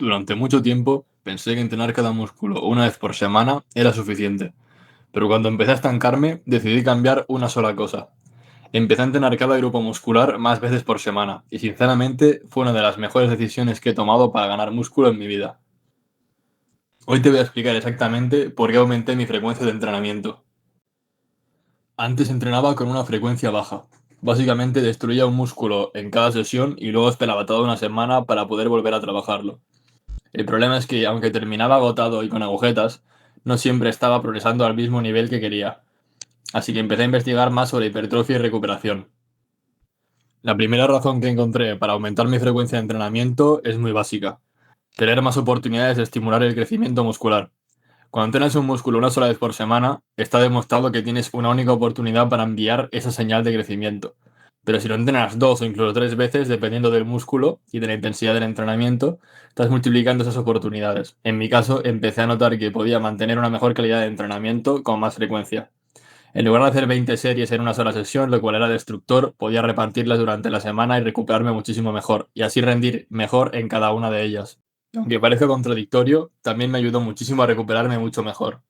Durante mucho tiempo pensé que entrenar cada músculo una vez por semana era suficiente, pero cuando empecé a estancarme decidí cambiar una sola cosa. Empecé a entrenar cada grupo muscular más veces por semana y sinceramente fue una de las mejores decisiones que he tomado para ganar músculo en mi vida. Hoy te voy a explicar exactamente por qué aumenté mi frecuencia de entrenamiento. Antes entrenaba con una frecuencia baja. Básicamente destruía un músculo en cada sesión y luego esperaba toda una semana para poder volver a trabajarlo. El problema es que, aunque terminaba agotado y con agujetas, no siempre estaba progresando al mismo nivel que quería. Así que empecé a investigar más sobre hipertrofia y recuperación. La primera razón que encontré para aumentar mi frecuencia de entrenamiento es muy básica: tener más oportunidades de estimular el crecimiento muscular. Cuando entrenas un músculo una sola vez por semana, está demostrado que tienes una única oportunidad para enviar esa señal de crecimiento. Pero si lo entrenas dos o incluso tres veces, dependiendo del músculo y de la intensidad del entrenamiento, estás multiplicando esas oportunidades. En mi caso, empecé a notar que podía mantener una mejor calidad de entrenamiento con más frecuencia. En lugar de hacer 20 series en una sola sesión, lo cual era destructor, podía repartirlas durante la semana y recuperarme muchísimo mejor, y así rendir mejor en cada una de ellas. Aunque parezca contradictorio, también me ayudó muchísimo a recuperarme mucho mejor.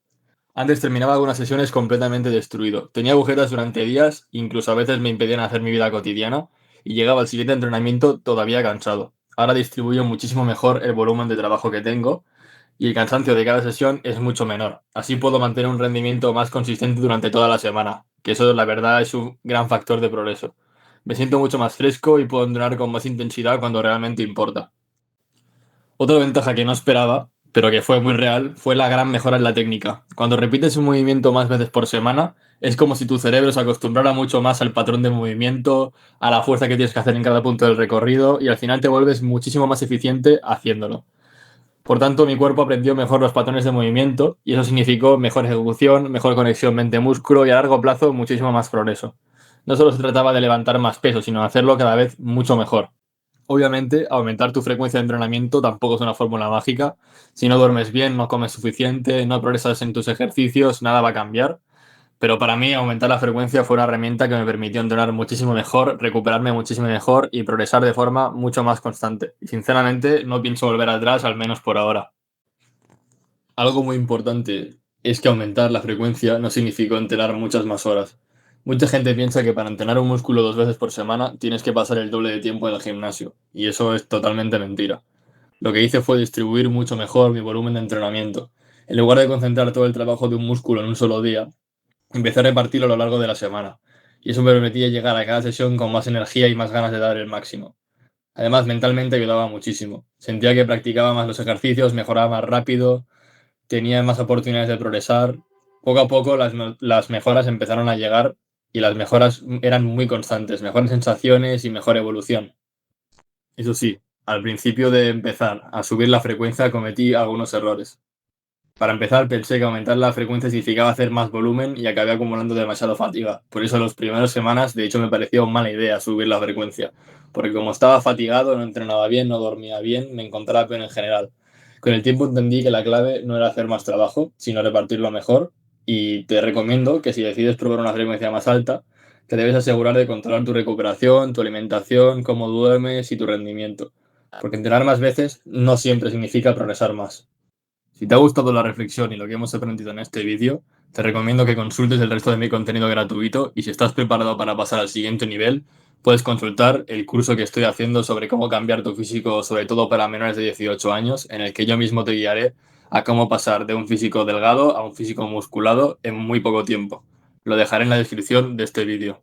Antes terminaba algunas sesiones completamente destruido. Tenía agujetas durante días, incluso a veces me impedían hacer mi vida cotidiana, y llegaba al siguiente entrenamiento todavía cansado. Ahora distribuyo muchísimo mejor el volumen de trabajo que tengo y el cansancio de cada sesión es mucho menor. Así puedo mantener un rendimiento más consistente durante toda la semana, que eso la verdad es un gran factor de progreso. Me siento mucho más fresco y puedo entrenar con más intensidad cuando realmente importa. Otra ventaja que no esperaba, pero que fue muy real, fue la gran mejora en la técnica. Cuando repites un movimiento más veces por semana, es como si tu cerebro se acostumbrara mucho más al patrón de movimiento, a la fuerza que tienes que hacer en cada punto del recorrido, y al final te vuelves muchísimo más eficiente haciéndolo. Por tanto, mi cuerpo aprendió mejor los patrones de movimiento, y eso significó mejor ejecución, mejor conexión mente-músculo y a largo plazo muchísimo más progreso. No solo se trataba de levantar más peso, sino de hacerlo cada vez mucho mejor. Obviamente, aumentar tu frecuencia de entrenamiento tampoco es una fórmula mágica. Si no duermes bien, no comes suficiente, no progresas en tus ejercicios, nada va a cambiar. Pero para mí, aumentar la frecuencia fue una herramienta que me permitió entrenar muchísimo mejor, recuperarme muchísimo mejor y progresar de forma mucho más constante. Y sinceramente, no pienso volver atrás, al menos por ahora. Algo muy importante es que aumentar la frecuencia no significó entrenar muchas más horas. Mucha gente piensa que para entrenar un músculo dos veces por semana tienes que pasar el doble de tiempo en el gimnasio, y eso es totalmente mentira. Lo que hice fue distribuir mucho mejor mi volumen de entrenamiento. En lugar de concentrar todo el trabajo de un músculo en un solo día, empecé a repartirlo a lo largo de la semana, y eso me permitía llegar a cada sesión con más energía y más ganas de dar el máximo. Además, mentalmente ayudaba muchísimo. Sentía que practicaba más los ejercicios, mejoraba más rápido, tenía más oportunidades de progresar. Poco a poco las mejoras empezaron a llegar y las mejoras eran muy constantes, mejores sensaciones y mejor evolución. Eso sí, al principio de empezar a subir la frecuencia cometí algunos errores. Para empezar, pensé que aumentar la frecuencia significaba hacer más volumen y acabé acumulando demasiada fatiga. Por eso, las primeras semanas, de hecho, me pareció mala idea subir la frecuencia, porque como estaba fatigado, no entrenaba bien, no dormía bien, me encontraba peor en general. Con el tiempo entendí que la clave no era hacer más trabajo, sino repartirlo mejor, y te recomiendo que si decides probar una frecuencia más alta, te debes asegurar de controlar tu recuperación, tu alimentación, cómo duermes y tu rendimiento, porque entrenar más veces no siempre significa progresar más. Si te ha gustado la reflexión y lo que hemos aprendido en este vídeo, te recomiendo que consultes el resto de mi contenido gratuito y si estás preparado para pasar al siguiente nivel, puedes consultar el curso que estoy haciendo sobre cómo cambiar tu físico, sobre todo para menores de 18 años, en el que yo mismo te guiaré a cómo pasar de un físico delgado a un físico musculado en muy poco tiempo. Lo dejaré en la descripción de este vídeo.